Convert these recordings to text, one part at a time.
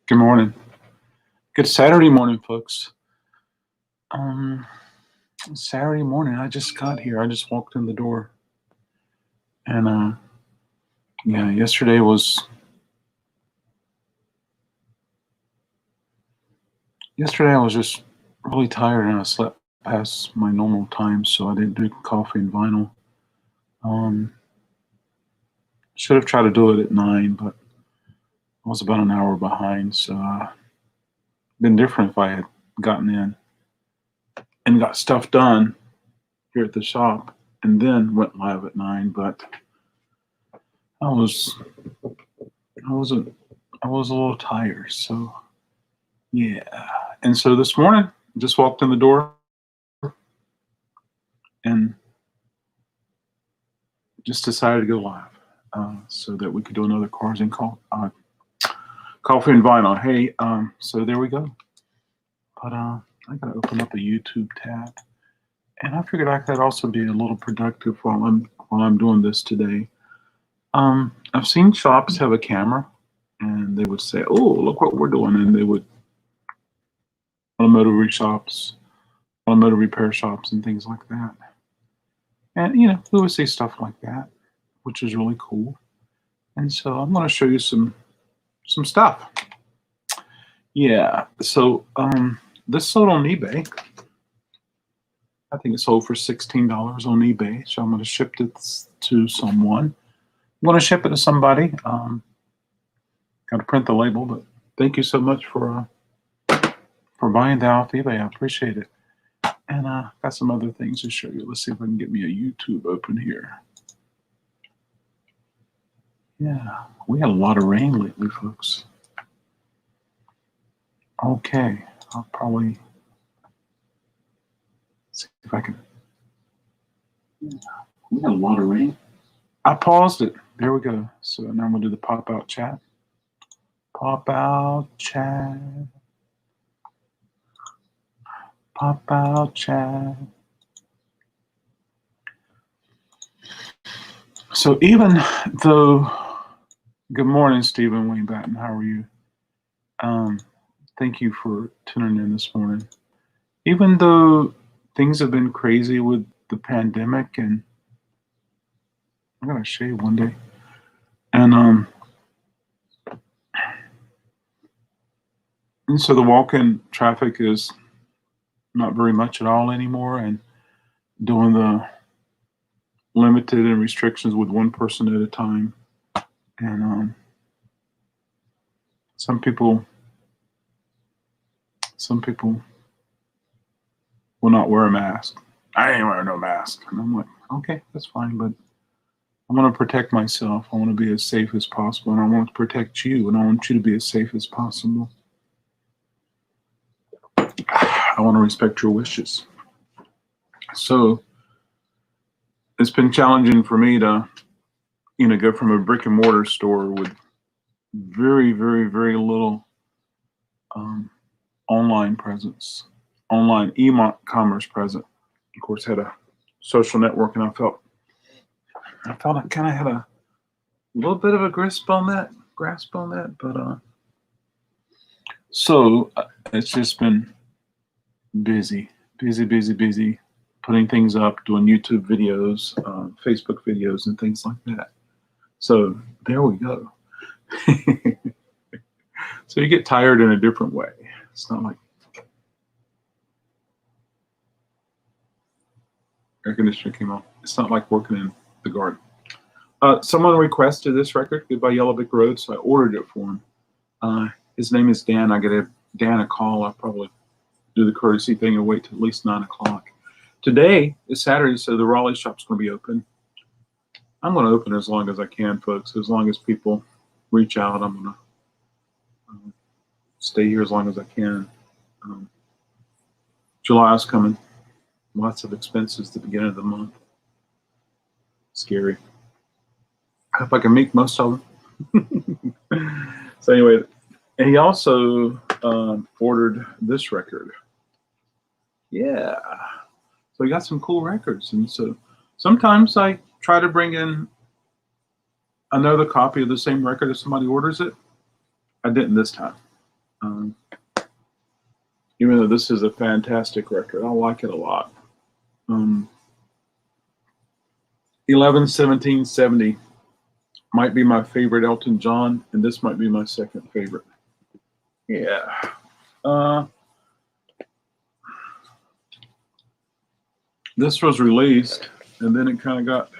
Good morning. Good Saturday morning, folks. Um, Saturday morning, I just got here. I just walked in the door, and yeah, yesterday I was just really tired, and I slept past my normal time, so I didn't do coffee and vinyl. Um, should have tried to do it at 9, but I was about an hour behind. So been different if I had gotten in and got stuff done here at the shop, and then went live at 9. But I was I wasn't I was a little tired, so yeah. And so this morning, just walked in the door and just decided to go live, so that we could do another Cars and Coffee and Vinyl. Hey, so there we go. But I gotta open up a YouTube tab, and I figured I could also be a little productive while I'm doing this today. I've seen shops have a camera, and they would say, "Oh, look what we're doing," and they would automotive repair shops, and things like that. And we would see stuff like that, which is really cool. And so I'm going to show you some stuff. Yeah. So this sold on eBay. I think it sold for $16 on eBay. So I'm going to ship it to someone. I'm going to ship it to somebody. Got to print the label, but thank you so much for buying that off eBay. I appreciate it. And got some other things to show you. Let's see if I can get me a YouTube open here. Yeah, we had a lot of rain lately, folks. Okay, I'll probably see if I can. Yeah, we had a lot of rain. I paused it. There we go. So now I'm going to do the pop-out chat. Pop-out chat. Pop-out chat. So even though, good morning, Stephen Wayne Batten. How are you? Thank you for tuning in this morning. Even though things have been crazy with the pandemic, and I'm gonna shave one day, and so the walk-in traffic is not very much at all anymore, and doing the limited and restrictions with one person at a time, and some people will not wear a mask. I ain't wearing no mask. And I'm like, okay, that's fine, but I want to protect myself. I want to be as safe as possible, and I want to protect you, and I want you to be as safe as possible. I want to respect your wishes. So it's been challenging for me to, go from a brick and mortar store with very, very, very little online presence, online e-commerce present. Of course, had a social network, and I felt I kind of had a little bit of a grasp on that, but so it's just been busy, putting things up, doing YouTube videos, Facebook videos, and things like that. So there we go. So you get tired in a different way. It's not like air conditioner came on. It's not like working in the garden. Someone requested this record, Goodbye Yellow Brick Road, so I ordered it for him. His name is Dan. I get Dan a call. I'll probably do the courtesy thing and wait till at least 9 o'clock. Today is Saturday, so the Raleigh shop's going to be open. I'm going to open as long as I can, folks. As long as people reach out, I'm going to stay here as long as I can. July is coming. Lots of expenses at the beginning of the month. Scary. I hope I can make most of them. So anyway, and he also ordered this record. Yeah. So we got some cool records. And so sometimes I try to bring in another copy of the same record if somebody orders it. I didn't this time. Um, even though this is a fantastic record, I like it a lot. 11/17/70 might be my favorite Elton John, and this might be my second favorite. Yeah. This was released, and then it kind of got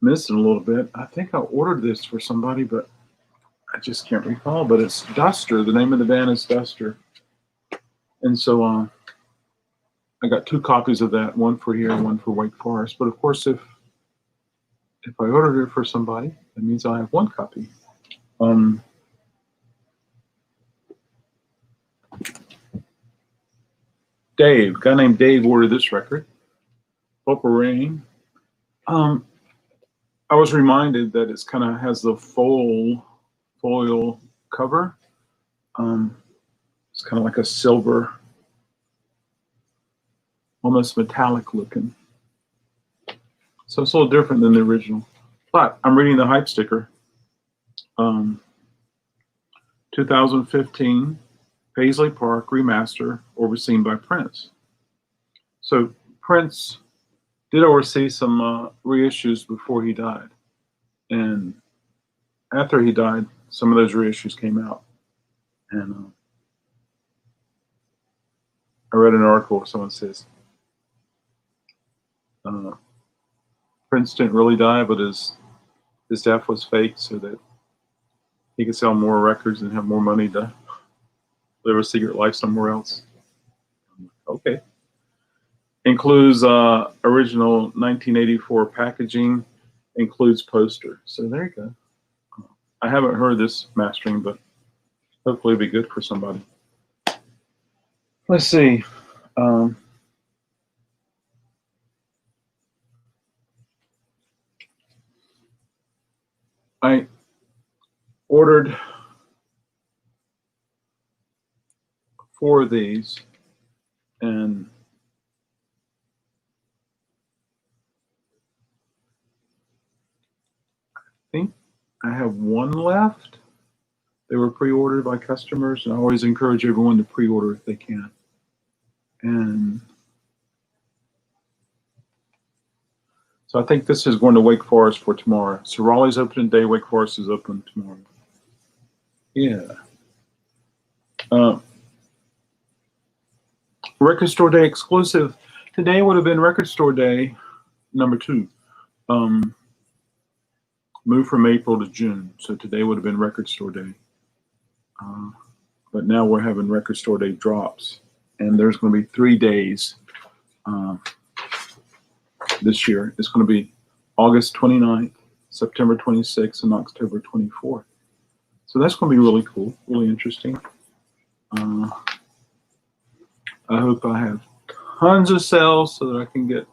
missing a little bit. I think I ordered this for somebody, but I just can't recall. But it's Duster. The name of the band is Duster. And so I got 2 copies of that, one for here and one for Wake Forest. But of course, if I ordered it for somebody, that means I have 1 copy. Dave, a guy named Dave ordered this record, Purple Rain. I was reminded that it's kind of has the foil cover. It's kind of like a silver, almost metallic looking. So it's a little different than the original. But I'm reading the hype sticker. 2015 Paisley Park remaster overseen by Prince. So Prince did oversee some reissues before he died. And after he died, some of those reissues came out. And I read an article where someone says Prince didn't really die, but his death was fake so that he could sell more records and have more money to live a secret life somewhere else. Okay. Includes original 1984 packaging, includes poster. So there you go. I haven't heard this mastering, but hopefully it'll be good for somebody. Let's see. I ordered 4 of these, and I think I have 1 left. They were pre-ordered by customers, and I always encourage everyone to pre-order if they can. And so I think this is going to Wake Forest for tomorrow. So Raleigh's open today, Wake Forest is open tomorrow. Yeah. Record Store Day exclusive. Today would have been Record Store Day number 2. Moved from April to June. So today would have been Record Store Day. But now we're having Record Store Day drops. And there's going to be 3 days this year. It's going to be August 29th, September 26th, and October 24th. So that's going to be really cool, really interesting. I hope I have tons of sales so that I can get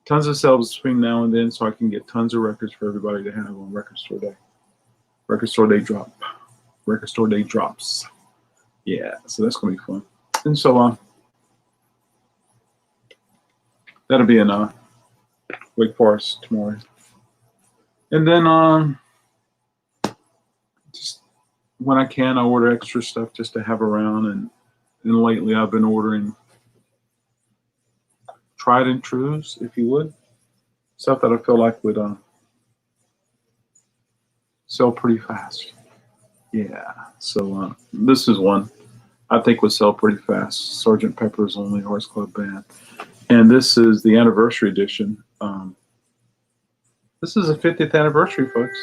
tons of sales between now and then so I can get tons of records for everybody to have on Record Store Day. Record Store Day drop. Record Store Day drops. Yeah, so that's going to be fun. And so that'll be in Wake Forest tomorrow. And then just when I can, I order extra stuff just to have around. And lately I've been ordering tried and trues, if you would. Stuff that I feel like would sell pretty fast. Yeah, so this is one I think would sell pretty fast. Sgt. Pepper's Lonely Hearts Club Band. And this is the anniversary edition. This is a 50th anniversary, folks.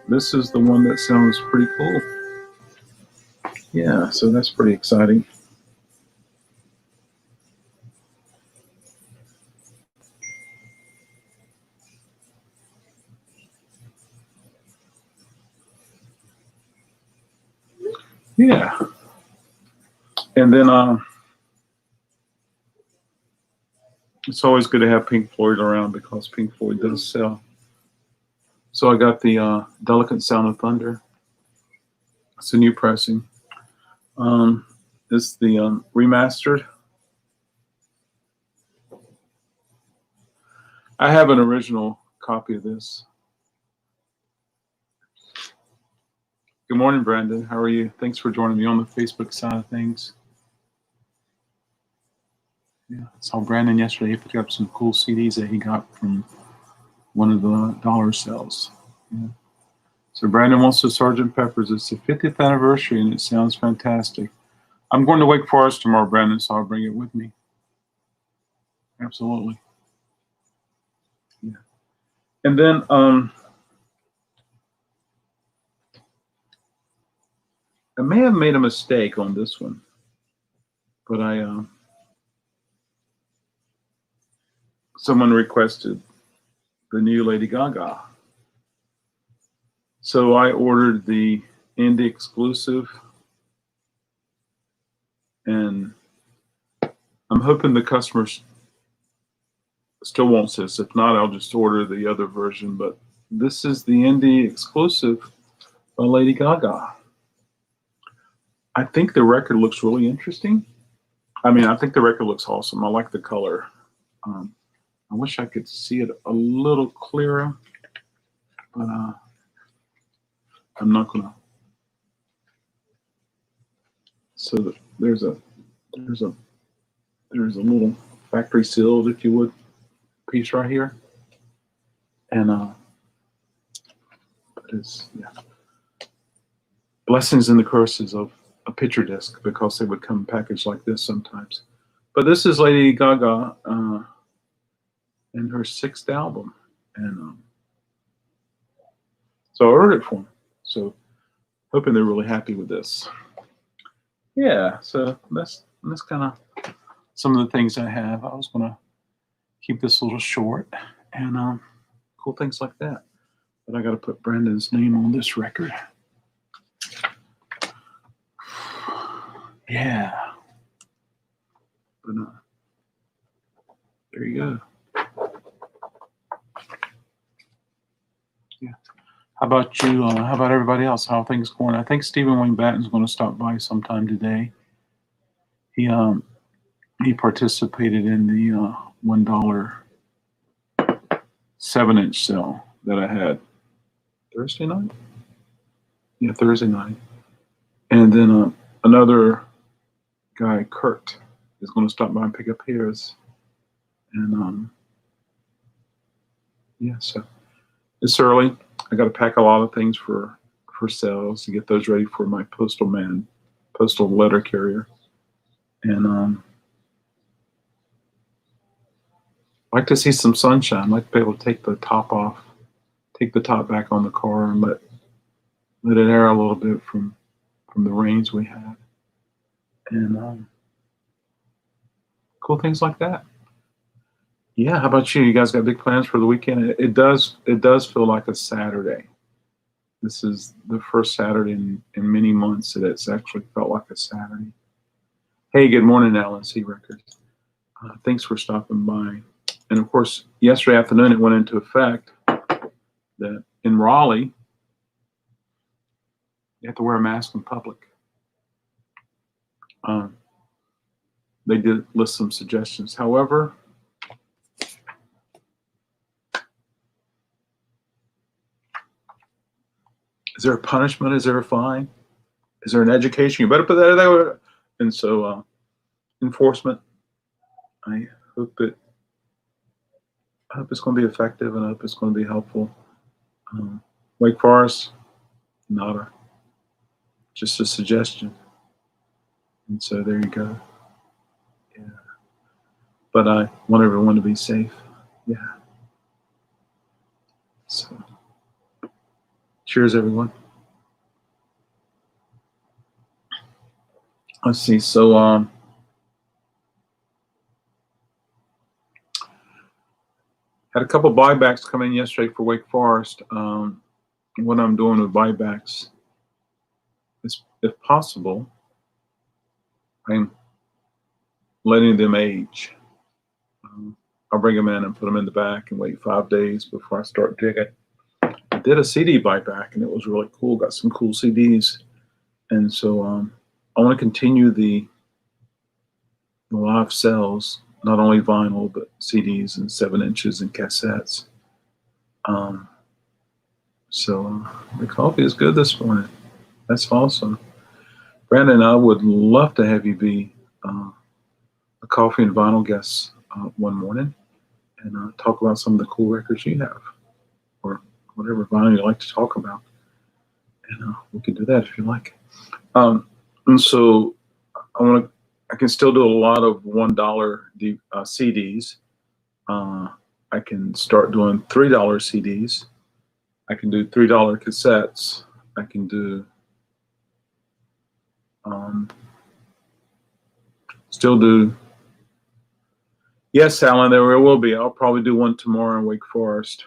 This is the one that sounds pretty cool. Yeah, so that's pretty exciting. Yeah. And then it's always good to have Pink Floyd around because Pink Floyd does sell. So I got the Delicate Sound of Thunder. It's a new pressing. It's the remastered. I have an original copy of this. Good morning, Brandon. How are you? Thanks for joining me on the Facebook side of things. Yeah, I saw Brandon yesterday. He picked up some cool CDs that he got from one of the dollar sales. Yeah. So Brandon wants the Sgt. Pepper's. It's the 50th anniversary, and it sounds fantastic. I'm going to Wake Forest tomorrow, Brandon, so I'll bring it with me. Absolutely. Yeah. And then I may have made a mistake on this one, but someone requested the new Lady Gaga. So I ordered the indie exclusive, and I'm hoping the customers still wants this. If not, I'll just order the other version. But this is the indie exclusive by Lady Gaga. I think the record looks really interesting. I think the record looks awesome. I like the color. I wish I could see it a little clearer, but I'm not gonna. So there's a little factory sealed, if you would, piece right here, and it's blessings and the curses of a picture disc, because they would come packaged like this sometimes. But this is Lady Gaga in her 6th album, and so I ordered it for them. So hoping they're really happy with this. Yeah, so that's kind of some of the things I have. I was gonna keep this a little short, and cool things like that. But I got to put Brandon's name on this record. Yeah. But there you go. Yeah. How about you? How about everybody else? How are things going? I think Stephen Wayne Batten's going to stop by sometime today. He participated in the $1 7-inch sale that I had Thursday night. Yeah, Thursday night. And then another guy, Kurt, is going to stop by and pick up his. And yeah, so it's early. I got to pack a lot of things for sales to get those ready for my postal letter carrier. And I like to see some sunshine. I like to be able to take the top back on the car, and let it air a little bit from the rains we had. And cool things like that. Yeah, how about you? You guys got big plans for the weekend? It does feel like a Saturday. This is the first Saturday in many months that it's actually felt like a Saturday. Hey, good morning, Alan C. Records. Thanks for stopping by. And of course, yesterday afternoon it went into effect that in Raleigh, you have to wear a mask in public. They did list some suggestions. However, is there a punishment? Is there a fine? Is there an education? You better put that there. And so enforcement, I hope it's going to be effective, and I hope it's going to be helpful. Wake Forest, just a suggestion. And so there you go. Yeah. But I want everyone to be safe. Yeah. So cheers, everyone. Let's see. So had a couple buybacks come in yesterday for Wake Forest. What I'm doing with buybacks is, if possible, I'm letting them age. I'll bring them in and put them in the back and wait 5 days before I start digging. I did a CD buyback, and it was really cool. Got some cool CDs. And so I want to continue the live sales, not only vinyl, but CDs and 7 inches and cassettes. So the coffee is good this morning. That's awesome. Brandon, I would love to have you be a coffee and vinyl guest one morning and talk about some of the cool records you have or whatever vinyl you like to talk about. And we can do that if you like. And so I can still do a lot of $1 CDs. I can start doing $3 CDs. I can do $3 cassettes. I can do still do. Yes, Alan, there will be. I'll probably do one tomorrow in Wake Forest.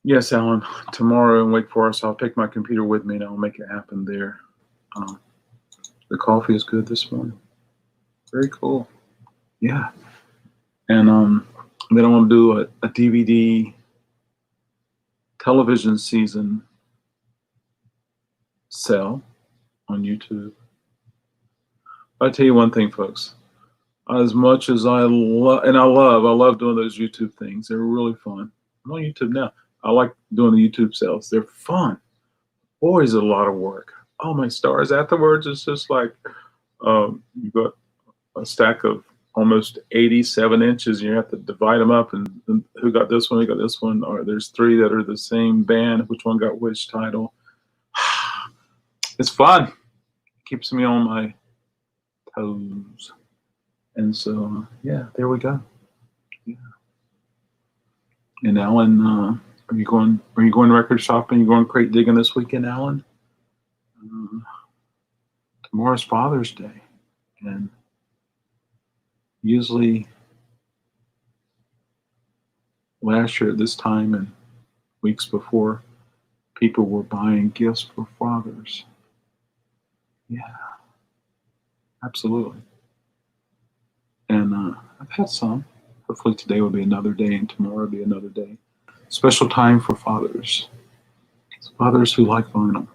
Yes, Alan, tomorrow in Wake Forest, I'll take my computer with me and I'll make it happen there. The coffee is good this morning. Very cool. Yeah. And then I want to do a DVD television season sell on YouTube. I'll tell you one thing, folks. As much as I love doing those YouTube things. They're really fun. I'm on YouTube now. I like doing the YouTube sales. They're fun. Boy, is it a lot of work. Oh, my stars. Afterwards, it's just like you've got a stack of almost 87 inches. And you have to divide them up and who got this one, who got this one. Or there's 3 that are the same band. Which one got which title? It's fun. Keeps me on my toes. And so, yeah, there we go. Yeah. And Alan, are you going record shopping? You going crate digging this weekend, Alan? Tomorrow's Father's Day, and usually last year at this time and weeks before, people were buying gifts for fathers. Yeah, absolutely. And I've had some. Hopefully today will be another day, and tomorrow will be another day. Special time for fathers. It's fathers who like vinyl.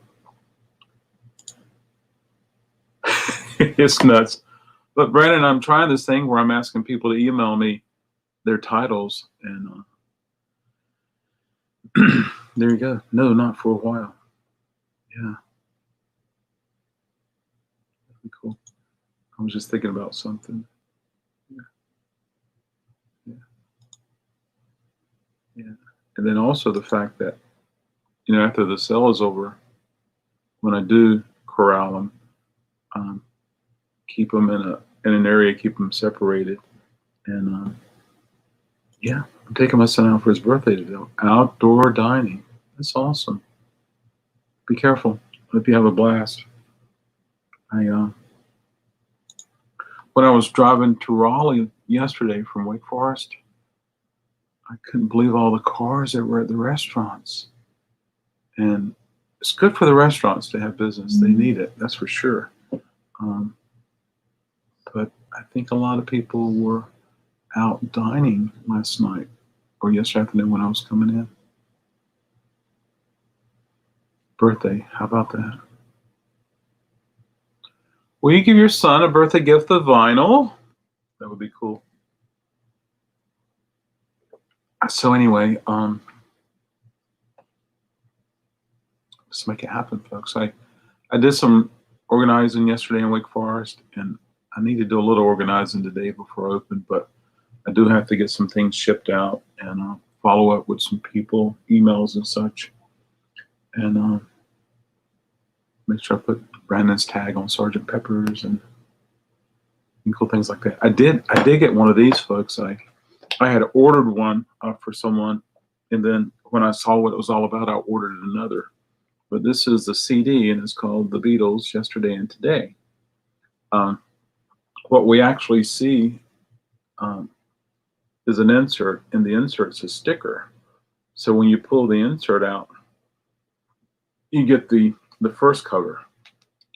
It's nuts. But Brandon, I'm trying this thing where I'm asking people to email me their titles, and there you go. No, not for a while. Yeah. That'd be cool. I was just thinking about something. Yeah. And then also the fact that, after the sale is over, when I do corral them, keep them in an area, keep them separated. And yeah, I'm taking my son out for his birthday to do outdoor dining. That's awesome. Be careful. Hope you have a blast. When I was driving to Raleigh yesterday from Wake Forest, I couldn't believe all the cars that were at the restaurants. And it's good for the restaurants to have business. They need it, that's for sure. But I think a lot of people were out dining last night or yesterday afternoon when I was coming in. Birthday, how about that? Will you give your son a birthday gift of vinyl? That would be cool. So anyway, let's make it happen, folks. I did some organizing yesterday in Wake Forest, and I need to do a little organizing today before I open, but I do have to get some things shipped out and follow up with some people, emails and such, and make sure I put Brandon's tag on Sergeant Pepper's and cool things like that. I did get one of these, folks. I had ordered one for someone, and then when I saw what it was all about, I ordered another. But this is the CD, and it's called The Beatles, Yesterday and Today. What we actually see is an insert, and the insert's a sticker. So when you pull the insert out, you get the first cover,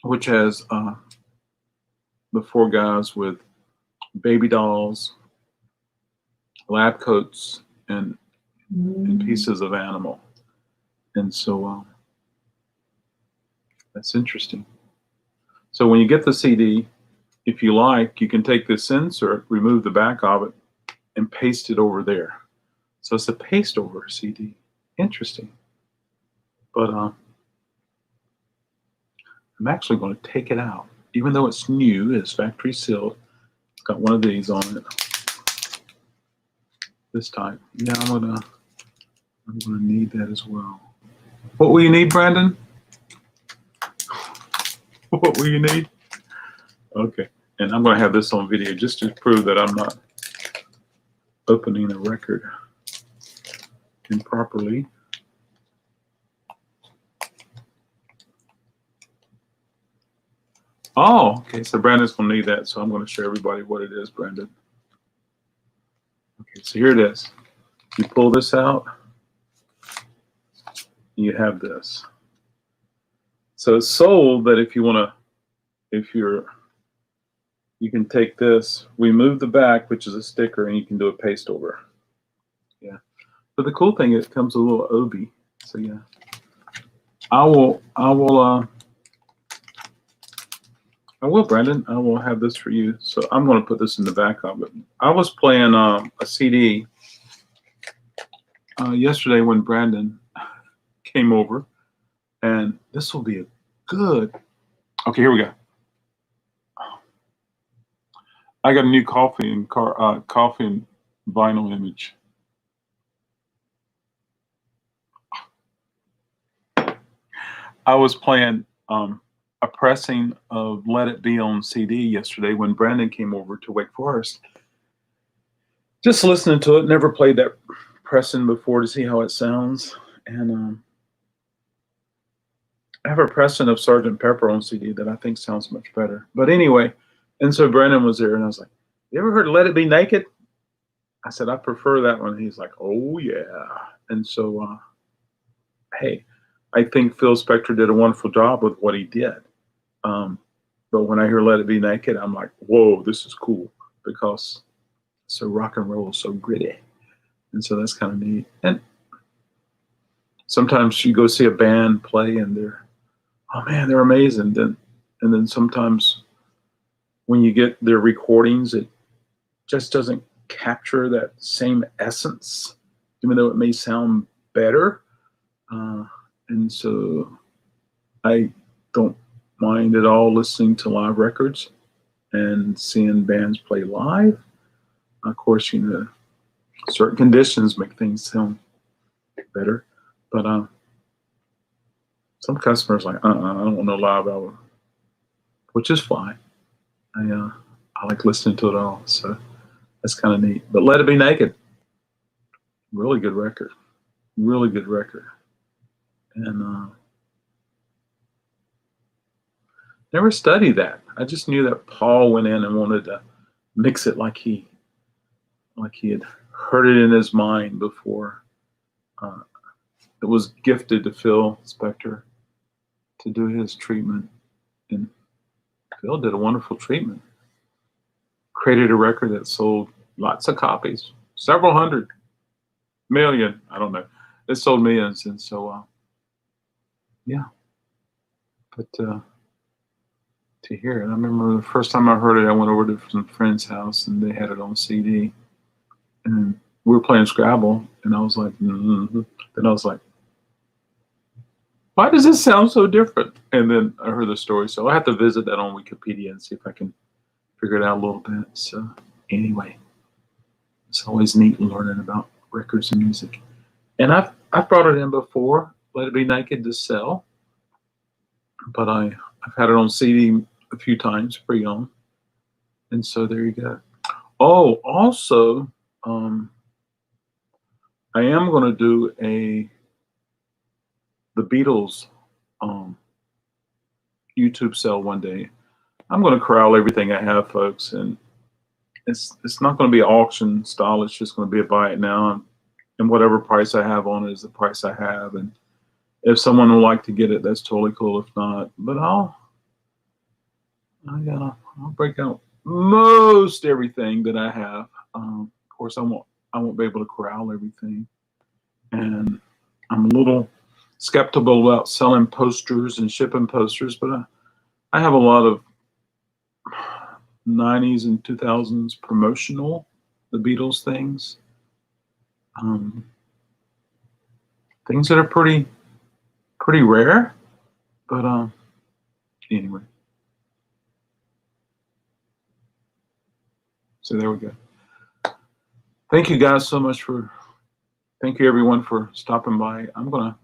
which has the 4 guys with baby dolls, lab coats, and pieces of animal. And so that's interesting. So when you get the CD, if you like, you can take this insert, remove the back of it, and paste it over there. So it's a paste over CD. Interesting. But I'm actually going to take it out. Even though it's new, it's factory sealed. It's got one of these on it. This type. Yeah, I'm gonna need that as well. What will you need, Brandon? What will you need? Okay. And I'm going to have this on video just to prove that I'm not opening a record improperly. Oh, okay. So Brandon's going to need that. So I'm going to show everybody what it is, Brandon. Okay, so here it is. You pull this out, you have this. So it's sold that if you want to, you can take this, remove the back, which is a sticker, and you can do a paste over. Yeah. But the cool thing is it comes with a little obi. So yeah. I will, Brandon. I will have this for you. So I'm going to put this in the back of it. I was playing a CD yesterday when Brandon came over, and this will be a good. Okay, here we go. I got a new coffee and vinyl image. I was playing a pressing of Let It Be on CD yesterday when Brandon came over to Wake Forest. Just listening to it, never played that pressing before to see how it sounds. And I have a pressing of Sgt. Pepper on CD that I think sounds much better. But anyway, and so Brandon was there and I was like, you ever heard Let It Be Naked? I said, I prefer that one. He's like, oh yeah. And so, hey, I think Phil Spector did a wonderful job with what he did. But when I hear Let It Be Naked, I'm like, whoa, this is cool because it's so rock and roll, so gritty. And so that's kind of neat. And sometimes you go see a band play and they're, oh man, they're amazing. And then sometimes when you get their recordings, it just doesn't capture that same essence, even though it may sound better. And so I don't mind at all listening to live records and seeing bands play live. Of course, you know, certain conditions make things sound better, but some customers are like, I don't want no live album, which is fine. I like listening to it all, so that's kind of neat. But Let It Be Naked, really good record, really good record. And never studied that. I just knew that Paul went in and wanted to mix it like he had heard it in his mind before. It was gifted to Phil Spector to do his treatment, and Phil did a wonderful treatment. Created a record that sold lots of copies, several hundred million. I don't know. It sold millions, and so yeah. But to hear it, I remember the first time I heard it, I went over to some friend's house and they had it on CD, and we were playing Scrabble, and I was like, Then I was like, why does this sound so different? And then I heard the story, so I have to visit that on Wikipedia and see if I can figure it out a little bit. So anyway, it's always neat learning about records and music. And I've brought it in before, Let It Be Naked, to sell, but I've had it on CD a few times pre-owned, and so there you go. Oh, also, I am going to do the Beatles YouTube sale one day. I'm going to corral everything I have, folks, and it's not going to be auction style. It's just going to be a buy it now, and whatever price I have on it is the price I have. And if someone would like to get it, that's totally cool. If not, but I'll break out most everything that I have. Of course, I won't be able to corral everything, and I'm a little skeptical about selling posters and shipping posters, but I have a lot of 90s and 2000s promotional, the Beatles things, things that are pretty pretty rare, but anyway. So there we go. Thank you guys so much thank you everyone for stopping by. I'm gonna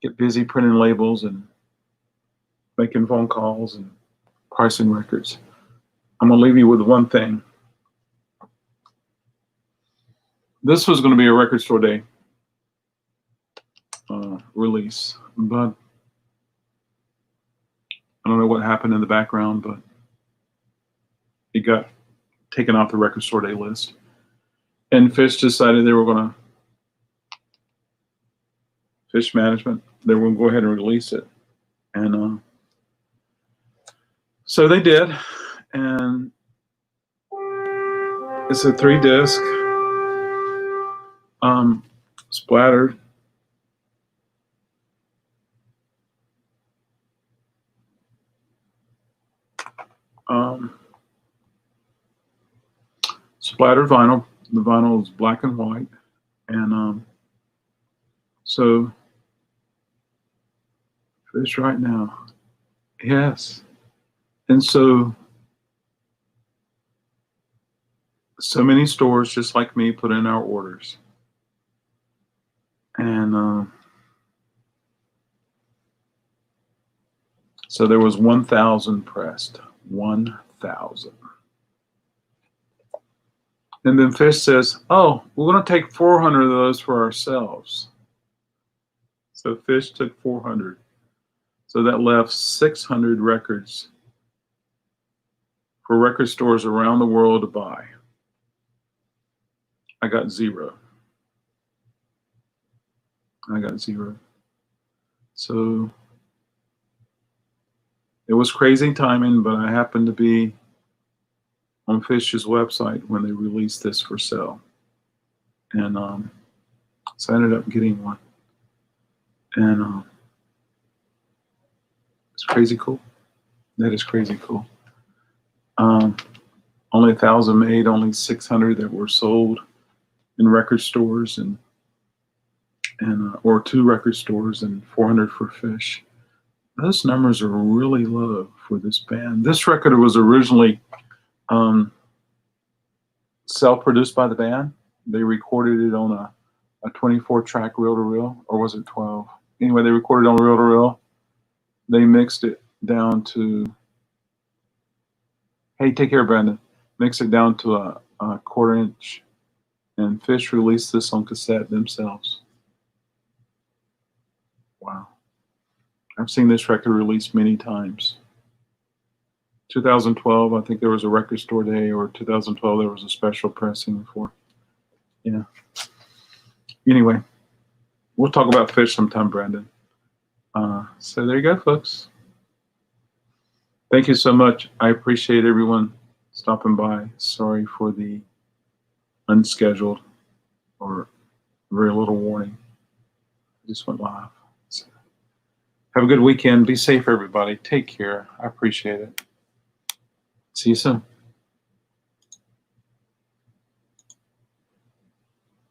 get busy printing labels and making phone calls and pricing records. I'm gonna leave you with one thing. This was gonna be a record store day release, but I don't know what happened in the background, but it got taken off the record store day list. And Fish decided they were gonna, Fish management, they were gonna go ahead and release it. And so they did, and it's a 3-disc, splattered. Splattered vinyl. The vinyl is black and white, and so Fish right now, yes, and so many stores just like me put in our orders, and so there was 1,000 pressed, 1,000. And then Fish says, oh, we're going to take 400 of those for ourselves. So Fish took 400. So that left 600 records for record stores around the world to buy. I got 0. I got 0. So it was crazy timing, but I happened to be on Fish's website when they released this for sale, and so I ended up getting one, and it's crazy cool. That is crazy cool. Only 1,000 made, only 600 that were sold in record stores, and or 2 record stores, and 400 for Fish. Those numbers are really low for this band. This record was originally self-produced by the band. They recorded it on a 24-track reel-to-reel, or was it 12? Anyway, they recorded on reel-to-reel. They mixed it down to, hey, take care, Brandon. Mix it down to a 1/4 inch, and Fish released this on cassette themselves. Wow. I've seen this record released many times. 2012, I think there was a record store day, or 2012 there was a special pressing for, yeah. Anyway, we'll talk about Fish sometime, Brandon. So there you go, folks. Thank you so much. I appreciate everyone stopping by. Sorry for the unscheduled or very little warning. I just went live. So have a good weekend. Be safe, everybody. Take care. I appreciate it. See you soon.